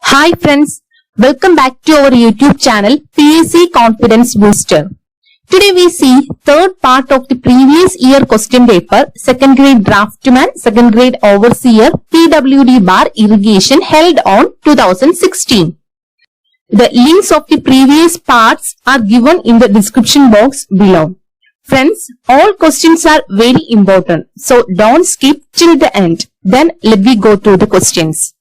Hi friends, welcome back to our YouTube channel PSC Confidence Booster. Today we see third part of the previous year question paper, second grade draftman, second grade overseer, PWD bar irrigation held on 2016. The links of the previous parts are given in the description box below. Friends, all questions are very important, so don't skip till the end. Then let me go through the questions.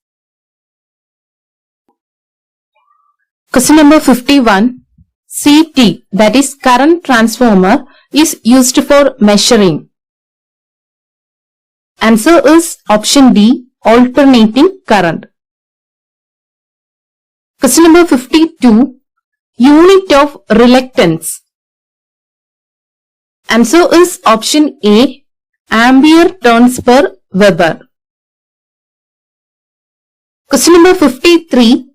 Question number 51. CT, that is current transformer, is used for measuring. Answer is option D, alternating current. Question number 52. Unit of reluctance. Answer is option A, ampere turns per Weber. Question number 53.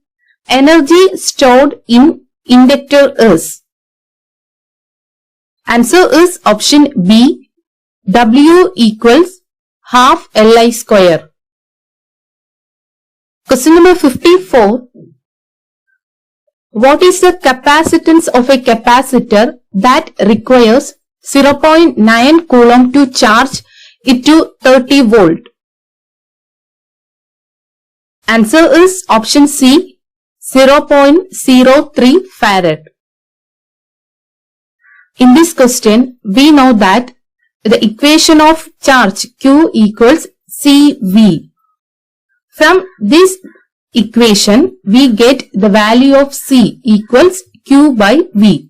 Energy stored in inductor is. Answer is option B, W equals half Li square. Question number 54. What is the capacitance of a capacitor that requires 0.9 coulomb to charge it to 30 volt? Answer is option C, 0.03 farad. In this question, we know that the equation of charge Q equals CV. From this equation, we get the value of C equals Q by V.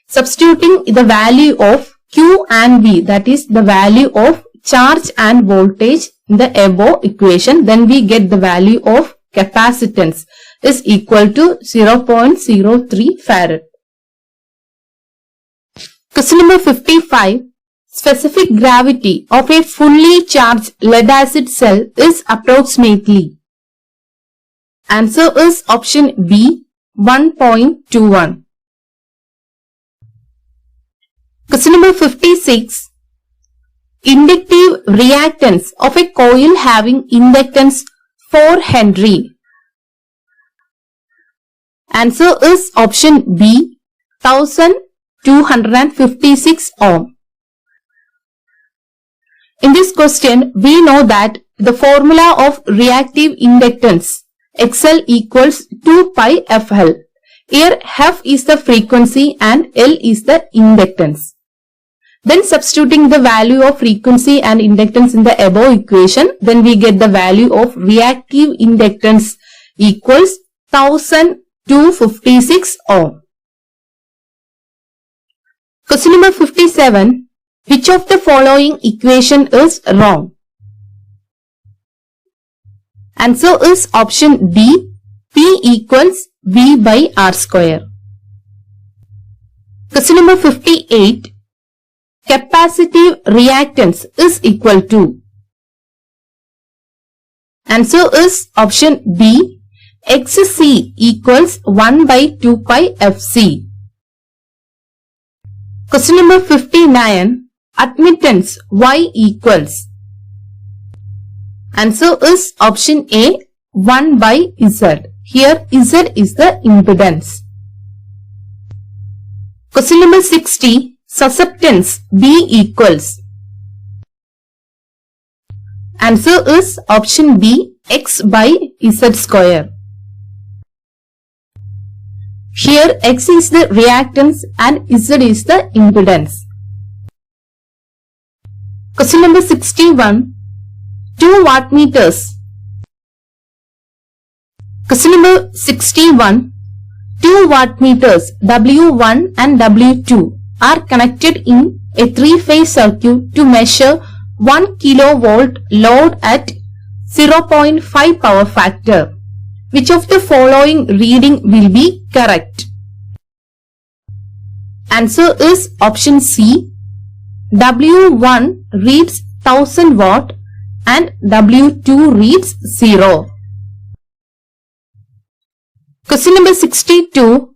Substituting the value of Q and V, that is the value of charge and voltage in the above equation, then we get the value of capacitance is equal to 0.03 farad. Question number 55. Specific gravity of a fully charged lead acid cell is approximately. Answer is option B, 1.21. Question number 56. Inductive reactance of a coil having inductance 4 Henry. Answer is option B, 1256 ohm. In this question, we know that the formula of reactive inductance XL equals 2 pi FL. Here F is the frequency and L is the inductance. Then substituting the value of frequency and inductance in the above equation, then we get the value of reactive inductance equals 1256 ohm. Question number 57. Which of the following equation is wrong? Answer is option D, P equals V by R square. Question number 58. Capacitive reactance is equal to. Answer is option B, XC equals 1 by 2 pi FC. Question number 59. Admittance Y equals. Answer is option A, 1 by Z. Here Z is the impedance. Question number 60. Susceptance B equals. Answer is option B, X by Z square. Here X is the reactance and Z is the impedance. Question number 61. 2 wattmeters. Question number 61. 2 wattmeters W1 and W2 are connected in a 3-phase circuit to measure 1 kilovolt load at 0.5 power factor. Which of the following reading will be correct? Answer is option C. W1 reads 1000 watt and W2 reads 0. Question number 62.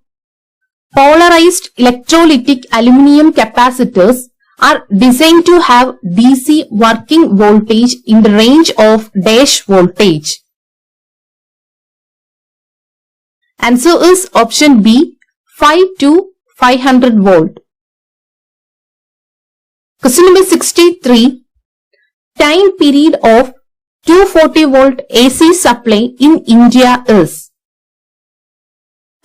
Polarized electrolytic aluminum capacitors are designed to have DC working voltage in the range of dash voltage. Answer is option B, 5 to 500 volt. Question number 63. Time period of 240 volt AC supply in India is.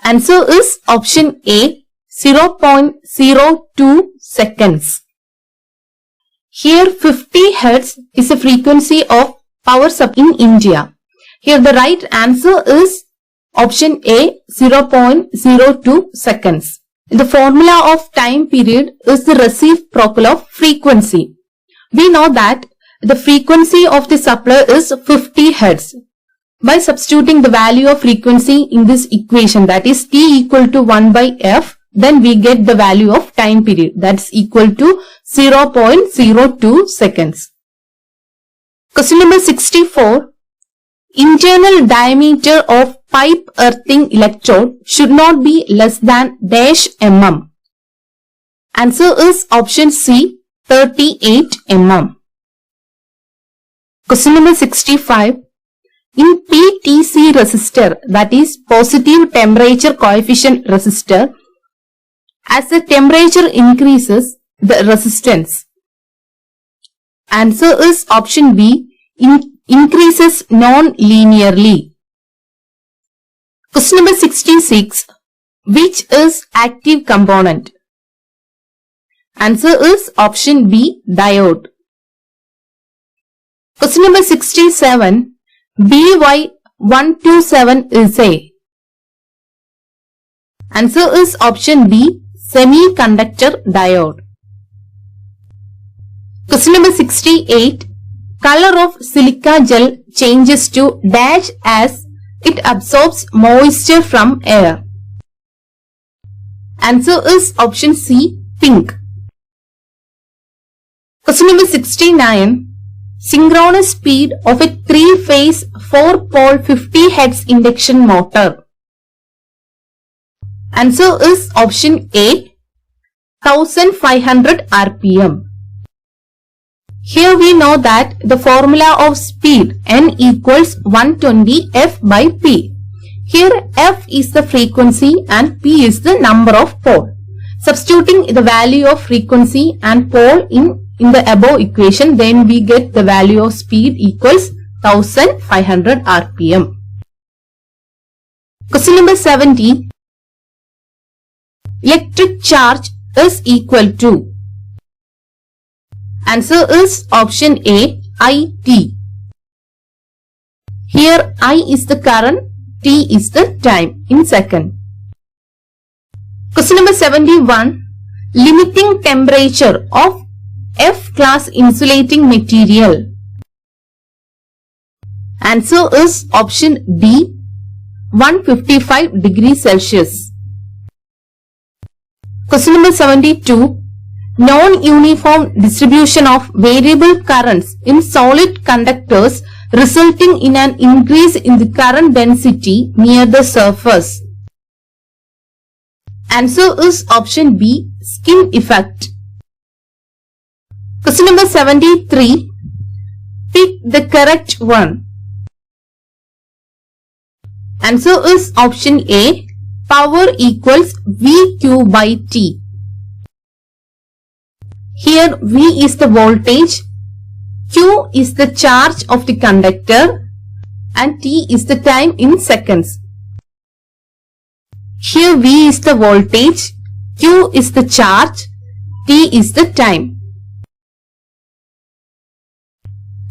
Answer is option A, 0.02 seconds. Here 50 Hz is the frequency of power supply in India. Here the right answer is option A, 0.02 seconds. The formula of time period is the reciprocal of frequency. We know that the frequency of the supply is 50 Hz. By substituting the value of frequency in this equation, that is T equal to 1 by F, then we get the value of time period, that's equal to 0.02 seconds. Question number 64. Internal diameter of pipe earthing electrode should not be less than dash mm. Answer is option C, 38 mm. Question number 65. In PTC resistor, that is positive temperature coefficient resistor, as the temperature increases, the resistance. Answer is option B, increases non-linearly. Question number 66. Which is active component? Answer is option B, diode. Question number 67. BY127 is a. Answer is option B, semiconductor diode. Question number 68. Color of silica gel changes to dash as it absorbs moisture from air. Answer is option C, pink. Question number 69. Synchronous speed of a 3-phase 4-pole 50 Hz induction motor. Answer is option A, 1500 rpm. Here we know that the formula of speed N equals 120 F by P. Here F is the frequency and P is the number of pole. Substituting the value of frequency and pole in the above equation, then we get the value of speed equals 1500 rpm. Question number 70. Electric charge is equal to. Answer is option A, IT. Here I is the current, T is the time in second. Question number 71. Limiting temperature of F-class insulating material. Answer is option D, 155 degrees Celsius. Question number 72. Non-uniform distribution of variable currents in solid conductors resulting in an increase in the current density near the surface. Answer is option B, skin effect. Question number 73. Pick the correct one. Answer is option A, power equals VQ by T. Here V is the voltage, Q is the charge of the conductor and T is the time in seconds. Here V is the voltage, Q is the charge, T is the time.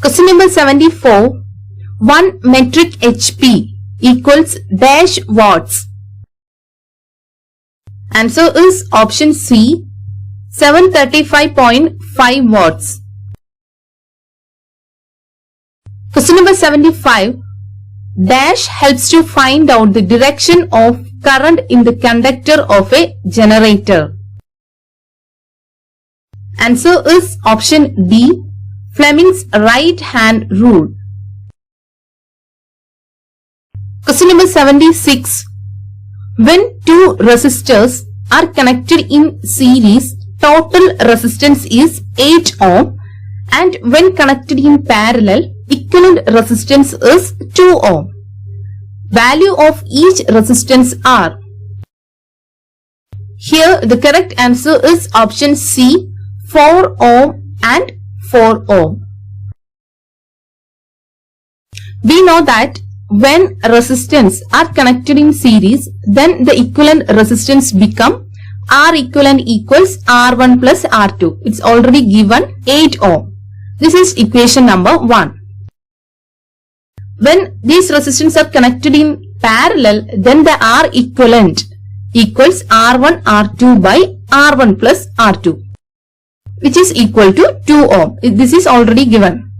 Question number 74. 1 metric HP equals dash watts. Answer is option C, 735.5 watts. Question number 75. Dash helps to find out the direction of current in the conductor of a generator. Answer is option D, Fleming's right hand rule. Question number 76. When two resistors are connected in series, total resistance is 8 ohm, and when connected in parallel, equivalent resistance is 2 ohm. value of each resistance are. Here the correct answer is option C, 4 ohm and 4 ohm. We know that when resistance are connected in series, then the equivalent resistance become R equivalent equals R1 plus R2. It's already given 8 ohm. This is equation number 1. When these resistance are connected in parallel, then the R equivalent equals R1 R2 by R1 plus R2, which is equal to 2 ohm. This is already given.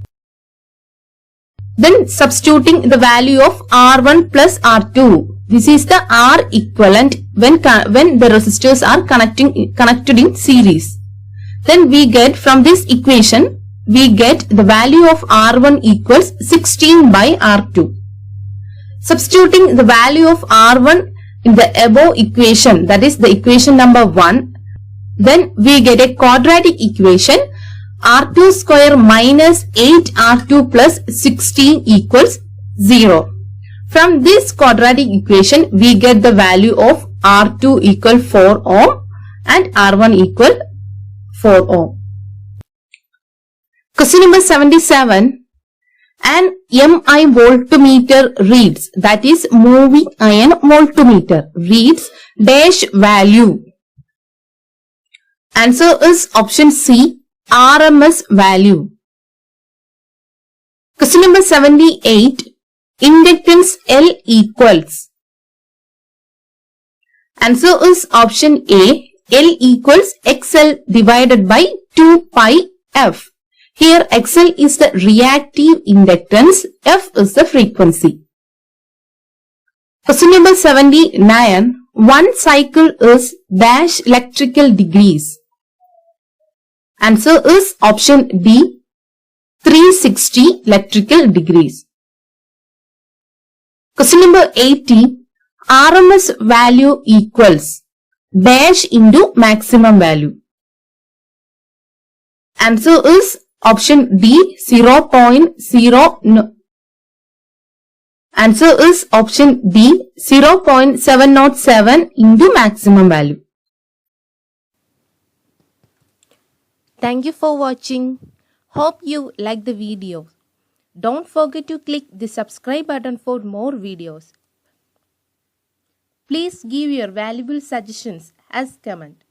Then substituting the value of R1 plus R2. This is the R equivalent when the resistors are connected in series. Then we get from this equation, we get the value of R1 equals 16 by R2. Substituting the value of R1 in the above equation, that is the equation number 1, then we get a quadratic equation R2 square minus 8R2 plus 16 equals 0. From this quadratic equation, we get the value of R2 equal 4 ohm and R1 equal 4 ohm. Question number 77. An MI voltmeter reads, that is moving iron voltmeter, reads dash value. Answer is option C, RMS value. Question number 78. Inductance L equals. Answer is option A, L equals XL divided by 2 pi F. Here XL is the reactive inductance, F is the frequency. Question number 79. One cycle is dash electrical degrees. Answer is option D, 360 electrical degrees. Question number 80. RMS value equals dash into maximum value. Answer is option D, 0.0. Answer is option D, 0.707 into maximum value. Thank you for watching. Hope you like the video. Don't forget to click the subscribe button for more videos. Please give your valuable suggestions as comment.